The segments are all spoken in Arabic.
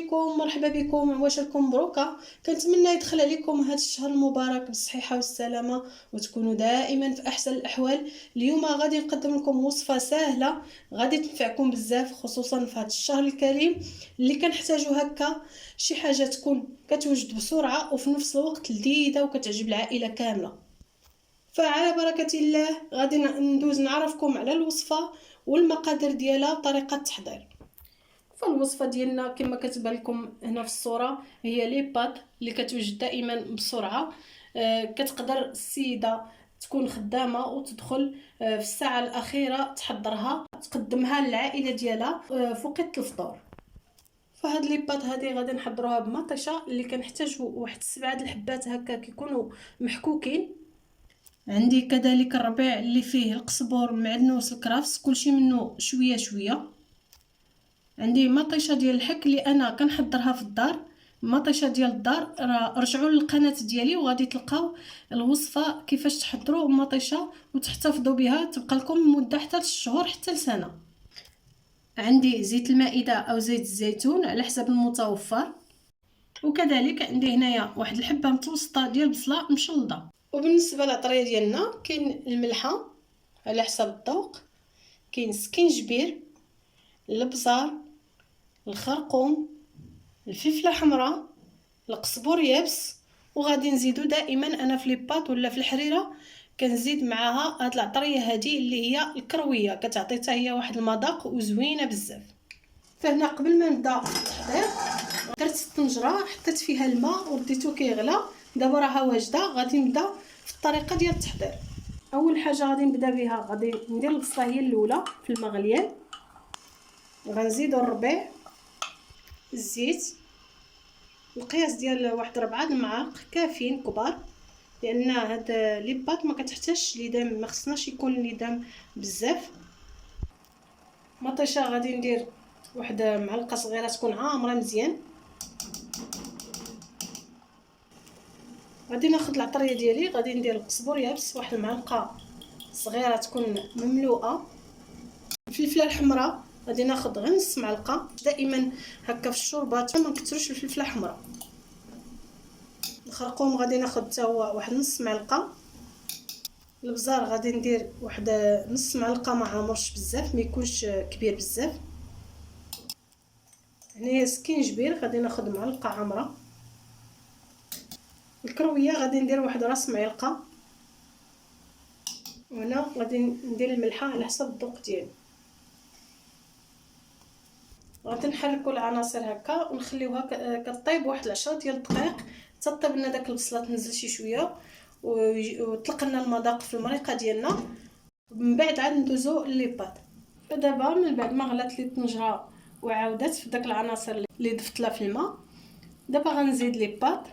عليكم، مرحبا بكم، عواشركم مبروكه. كنتمنى يدخل عليكم هذا الشهر المبارك بالصحه والسلامه وتكونوا دائما في احسن الاحوال. اليوم غادي نقدم لكم وصفه سهله غادي تنفعكم بزاف، خصوصا في هذا الشهر الكريم اللي كنحتاجو هكا شي حاجه تكون كتوجد بسرعه وفي نفس الوقت لذيذه وكتعجب العائله كامله. فعلى بركه الله غادي ندوز نعرفكم على الوصفه والمقادير ديالها وطريقه التحضير. فالوصفه ديالنا كما كتبان لكم هنا في الصوره هي لي بات اللي كتوجد دائما بسرعه. كتقدر السيده تكون خدامه وتدخل في الساعه الاخيره تحضرها تقدمها للعائله ديالها في وقت الفطور. فهاد لي بات هذه غادي نحضروها بمطيشه اللي كنحتاجوا واحد 7 الحبات هكا كيكونوا محكوكين. عندي كذلك الربيع اللي فيه القزبر المعدنوس الكرفس كلشي منه شويه شويه. عندي مطيشه ديال الحك اللي انا كنحضرها في الدار. مطيشه ديال الدار رجعوا للقناه ديالي وغادي تلقاو الوصفه كيفاش تحضروا مطيشه وتحتفظوا بها تبقى لكم مده حتى لشهور حتى لسنه. عندي زيت المائده او زيت الزيتون على حسب المتوفر، وكذلك عندي هنايا واحد الحبه متوسطه ديال البصله مشلضه. وبالنسبه للطريه ديالنا كاين الملحه على حسب الذوق، كاين السكينجبير، الابزار، الخرقوم، الفلفله حمراء، القزبر يابس. وغادي نزيدو دائما انا في لي بات ولا في الحريره كنزيد معاها هاد العطريه هذه اللي هي الكرويه كتعطي حتى هي واحد المذاق وزوينه بزاف. فهنا قبل ما نبدا التحضير درت الطنجره حطيت فيها الماء وبديتو كيغلى. دابا راها واجده غادي نبدا في الطريقه ديال التحضير. اول حاجه غادي نبدا بها غادي ندير البصله هي الاولى في الماء مغليان، غنزيدو الربيع، الزيت القياس ديال واحد 4 المعالق كافيين كبار، لان هاد لي بات ما كتحتاجش ليدام، ما خصناش يكون ليدام بزاف. مطيشه غادي ندير واحد معلقه صغيره تكون عامره مزيان. غادي ناخذ العطريه ديالي غادي ندير القزبر يابس واحد المعلقه صغيره تكون مملوءه. الفلفله الحمراء غادي ناخذ غير نص معلقه، دائما هكا في الشوربات ما نكثروش الفلفله الحمراء. الخرقوم غادي ناخذ حتى هو واحد نص معلقه. الابزار غادي ندير واحد نص معلقه، ما عامرش بزاف ما يكونش كبير بزاف. هنايا سكينجبير غادي ناخذ معلقه عامره. الكرويه غادي ندير واحد راس معلقه، وهنا غادي ندير الملحه على حسب الذوق ديالي. غادي نحركوا العناصر هكا ونخليوها كطيب واحد 10 ديال الدقائق حتى طيب لنا داك البصله تنزل شي شويه وطلق لنا المذاق في المريقه ديالنا. من بعد عاد ندوزو لي بات. فدابا من بعد ما غلات لي الطنجره وعاودت في داك العناصر اللي ضفت لها في الماء، دابا غنزيد لي بات.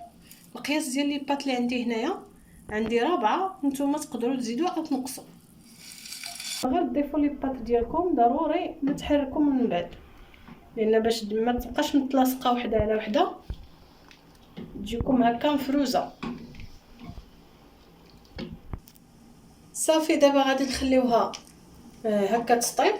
القياس ديال لي بات اللي عندي هنايا عندي 4، نتوما تقدروا تزيدوا او تنقصوا. غير تضيفوا لي بات ديالكم ضروري ما تحركوا من بعد، لان باش ما تبقاش متلاصقه وحده على وحده تجيكم هكا مفروزه. صافي دابا غادي نخليوها هكا تطيب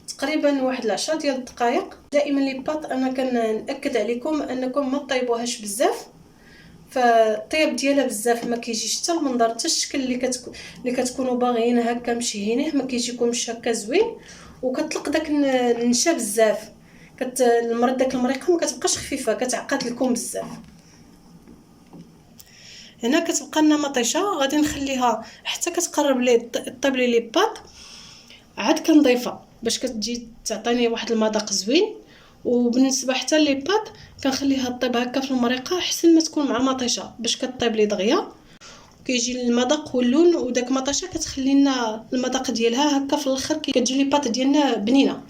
تقريبا واحد 10 ديال الدقائق. دائما لي بات انا كنأكد عليكم انكم ما طيبوهاش بزاف، فالطياب ديالها بزاف ما كيجيش حتى المنظر حتى الشكل اللي كتكونوا باغيين هكا مشهينه ما كيجيكمش هكا زوين، وكتطلق داك النشا بزاف. المرد داك المريقه ما كتبقاش خفيفه كتعقد لكم بزاف. هنا كتبقى لنا مطيشه غادي نخليها حتى كتقرب لي طيب لي بات، عاد كنضيفها باش كتجي تعطيني واحد المذاق زوين. وبالنسبه حتى لي بات كنخليها طيب هكا في المريقه احسن ما تكون مع المطيشه باش كطيب لي دغيا كيجي المذاق واللون. وداك المطيشه كتخلي لنا المذاق ديالها هكا في الاخر كتجي لي بات ديالنا بنينه.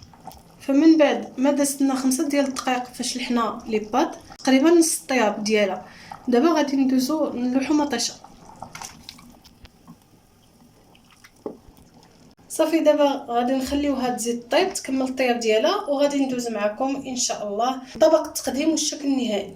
فمن بعد ما دازتنا 5 ديال الدقائق فاش لحنا لي بات تقريبا نص الطياب ديالها، دابا غادي ندوزو نلوحو مطيشه. صافي دابا غادي نخليوها تزيد طيب تكمل الطياب ديالها، وغادي ندوز معكم ان شاء الله طبق التقديم والشكل النهائي.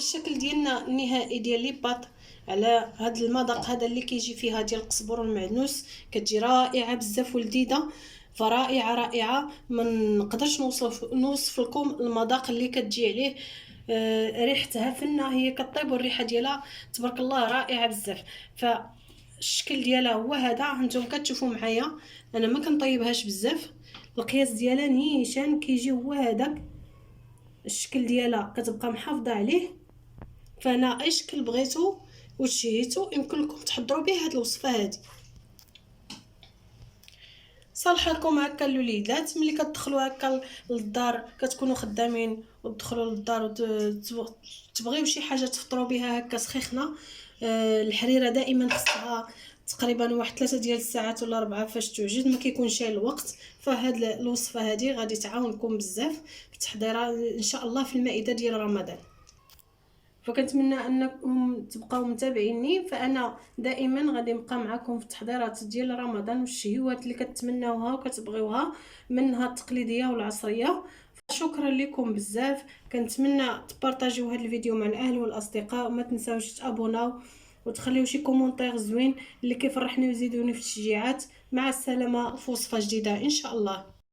الشكل ديالنا النهائي ديال لي باط على هذا المذاق هذا اللي كيجي فيها ديال القزبر والمعدنوس، كتجي رائعه بزاف ولذيذه، فرائعه رائعه. ما نقدرش نوصف لكم المذاق اللي كتجي عليه. ريحتها فنه، هي كطيب والريحه ديالها تبارك الله رائعه بزاف. فالشكل ديالها هو هذا، هانتوما كتشوفوا معايا انا ما كنطيبهاش بزاف، القياس ديالها نيشان كيجي هو هذاك الشكل ديالها، كتبقى محافظه عليه. فانا اي شكل بغيتو وشهيتو يمكن لكم تحضروا به هذه الوصفه هذه. صالحه لكم هكا الوليدات ملي كتدخلوا هكا للدار، كتكونوا خدامين وتدخلوا للدار وتبغيو شي حاجه تفطروا بها هكا سخيخنه. الحريره دائما خصها تقريبا واحد 3 ديال الساعات ولا 4 فاش توجد، ما كيكونش الوقت. فهاد الوصفه هذه غادي تعاونكم بزاف في تحضيرها ان شاء الله في المائده ديال رمضان. فكنتمنى انكم تبقاو متابعيني، فانا دائما غادي نبقى معكم في التحضيرات ديال رمضان والشهيوات اللي كتمناوها وكتبغيوها، منها التقليديه والعصريه. شكرا لكم بزاف، كنتمنى تبارطاجيو هذا الفيديو مع الاهل والاصدقاء، وما تنساوش تابوناو وتخليو شي كومونتير زوين اللي كيفرحني ويزيدوني في التشجيعات. مع السلامه في وصفه جديده ان شاء الله.